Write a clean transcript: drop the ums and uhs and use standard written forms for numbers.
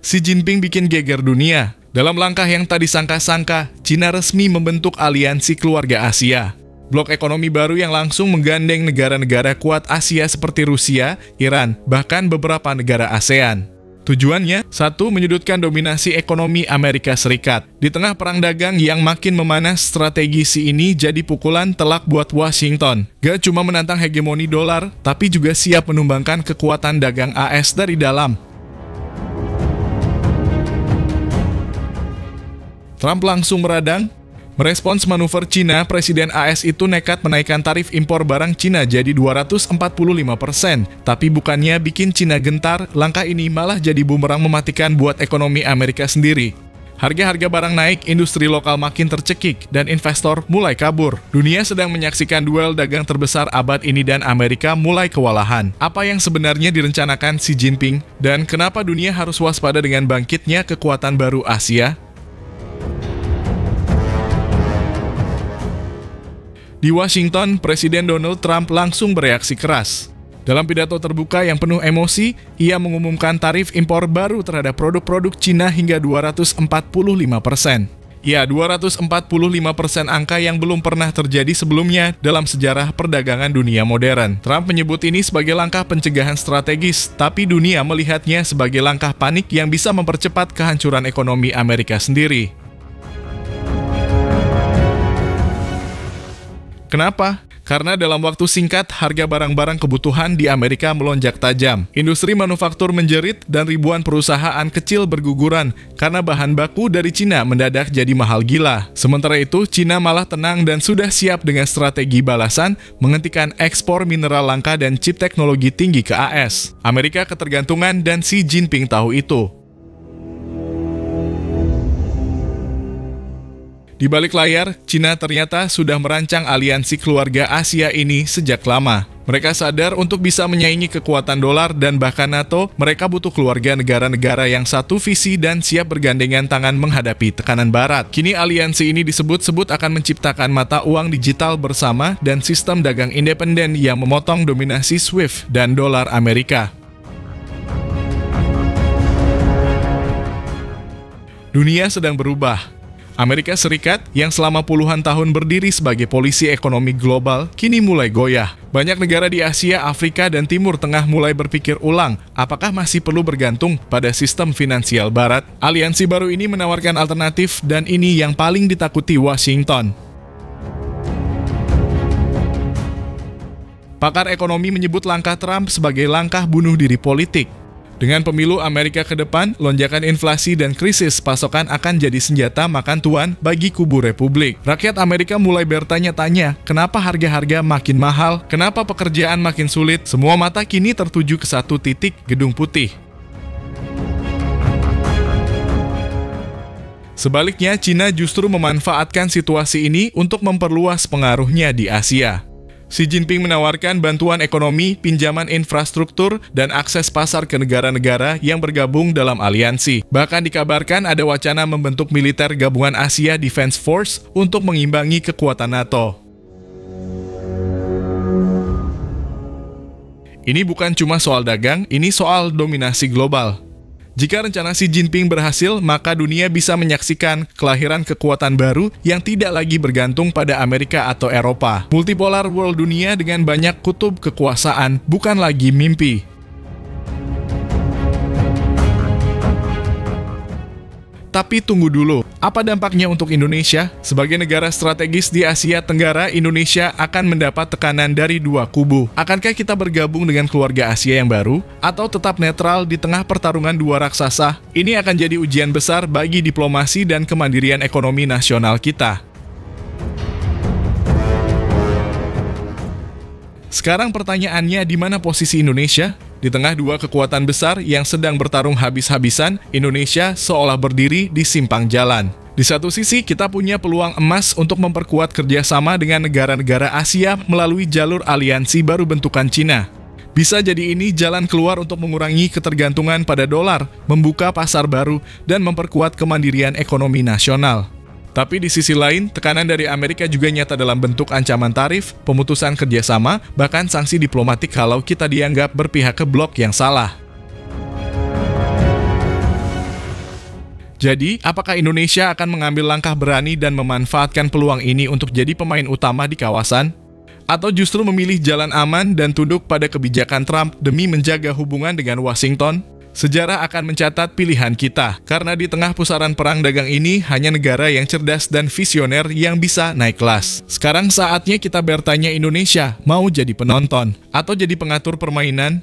Xi Jinping bikin geger dunia. Dalam langkah yang tak disangka-sangka, Cina resmi membentuk aliansi keluarga Asia. Blok ekonomi baru yang langsung menggandeng negara-negara kuat Asia seperti Rusia, Iran, bahkan beberapa negara ASEAN. Tujuannya, satu, menyudutkan dominasi ekonomi Amerika Serikat. Di tengah perang dagang yang makin memanas, strategi Xi ini jadi pukulan telak buat Washington. Gak cuma menantang hegemoni dolar, tapi juga siap menumbangkan kekuatan dagang AS dari dalam. Trump langsung meradang. Merespons manuver Cina, Presiden AS itu nekat menaikkan tarif impor barang Cina jadi 245%. Tapi bukannya bikin Cina gentar, langkah ini malah jadi bumerang mematikan buat ekonomi Amerika sendiri. Harga-harga barang naik, industri lokal makin tercekik, dan investor mulai kabur. Dunia sedang menyaksikan duel dagang terbesar abad ini dan Amerika mulai kewalahan. Apa yang sebenarnya direncanakan Xi Jinping? Dan kenapa dunia harus waspada dengan bangkitnya kekuatan baru Asia? Di Washington, Presiden Donald Trump langsung bereaksi keras. Dalam pidato terbuka yang penuh emosi, ia mengumumkan tarif impor baru terhadap produk-produk Cina hingga 245%. Ya, 245% angka yang belum pernah terjadi sebelumnya dalam sejarah perdagangan dunia modern. Trump menyebut ini sebagai langkah pencegahan strategis, tapi dunia melihatnya sebagai langkah panik yang bisa mempercepat kehancuran ekonomi Amerika sendiri. Kenapa? Karena dalam waktu singkat, harga barang-barang kebutuhan di Amerika melonjak tajam. Industri manufaktur menjerit dan ribuan perusahaan kecil berguguran karena bahan baku dari Cina mendadak jadi mahal gila. Sementara itu, Cina malah tenang dan sudah siap dengan strategi balasan menghentikan ekspor mineral langka dan chip teknologi tinggi ke AS. Amerika ketergantungan dan Xi Jinping tahu itu. Di balik layar, Cina ternyata sudah merancang aliansi keluarga Asia ini sejak lama. Mereka sadar untuk bisa menyaingi kekuatan dolar dan bahkan NATO, mereka butuh keluarga negara-negara yang satu visi dan siap bergandengan tangan menghadapi tekanan barat. Kini aliansi ini disebut-sebut akan menciptakan mata uang digital bersama dan sistem dagang independen yang memotong dominasi SWIFT dan dolar Amerika. Dunia sedang berubah. Amerika Serikat yang selama puluhan tahun berdiri sebagai polisi ekonomi global kini mulai goyah. Banyak negara di Asia, Afrika, dan Timur Tengah mulai berpikir ulang, apakah masih perlu bergantung pada sistem finansial barat? Aliansi baru ini menawarkan alternatif dan ini yang paling ditakuti Washington. Pakar ekonomi menyebut langkah Trump sebagai langkah bunuh diri politik. Dengan pemilu Amerika ke depan, lonjakan inflasi dan krisis pasokan akan jadi senjata makan tuan bagi kubu Republik. Rakyat Amerika mulai bertanya-tanya, kenapa harga-harga makin mahal, kenapa pekerjaan makin sulit, semua mata kini tertuju ke satu titik, Gedung Putih. Sebaliknya, Cina justru memanfaatkan situasi ini untuk memperluas pengaruhnya di Asia. Xi Jinping menawarkan bantuan ekonomi, pinjaman infrastruktur, dan akses pasar ke negara-negara yang bergabung dalam aliansi. Bahkan dikabarkan ada wacana membentuk militer gabungan Asia Defense Force untuk mengimbangi kekuatan NATO. Ini bukan cuma soal dagang, ini soal dominasi global. Jika rencana Xi Jinping berhasil, maka dunia bisa menyaksikan kelahiran kekuatan baru yang tidak lagi bergantung pada Amerika atau Eropa. Multipolar world dunia dengan banyak kutub kekuasaan bukan lagi mimpi. Tapi tunggu dulu, apa dampaknya untuk Indonesia? Sebagai negara strategis di Asia Tenggara, Indonesia akan mendapat tekanan dari dua kubu. Akankah kita bergabung dengan keluarga Asia yang baru? Atau tetap netral di tengah pertarungan dua raksasa? Ini akan jadi ujian besar bagi diplomasi dan kemandirian ekonomi nasional kita. Sekarang pertanyaannya, di mana posisi Indonesia? Di tengah dua kekuatan besar yang sedang bertarung habis-habisan, Indonesia seolah berdiri di simpang jalan. Di satu sisi, kita punya peluang emas untuk memperkuat kerjasama dengan negara-negara Asia melalui jalur aliansi baru bentukan Cina. Bisa jadi ini jalan keluar untuk mengurangi ketergantungan pada dolar, membuka pasar baru, dan memperkuat kemandirian ekonomi nasional. Tapi di sisi lain, tekanan dari Amerika juga nyata dalam bentuk ancaman tarif, pemutusan kerjasama, bahkan sanksi diplomatik kalau kita dianggap berpihak ke blok yang salah. Jadi, apakah Indonesia akan mengambil langkah berani dan memanfaatkan peluang ini untuk jadi pemain utama di kawasan? Atau justru memilih jalan aman dan tunduk pada kebijakan Trump demi menjaga hubungan dengan Washington? Sejarah akan mencatat pilihan kita, karena di tengah pusaran perang dagang ini hanya negara yang cerdas dan visioner yang bisa naik kelas. Sekarang saatnya kita bertanya, Indonesia mau jadi penonton atau jadi pengatur permainan?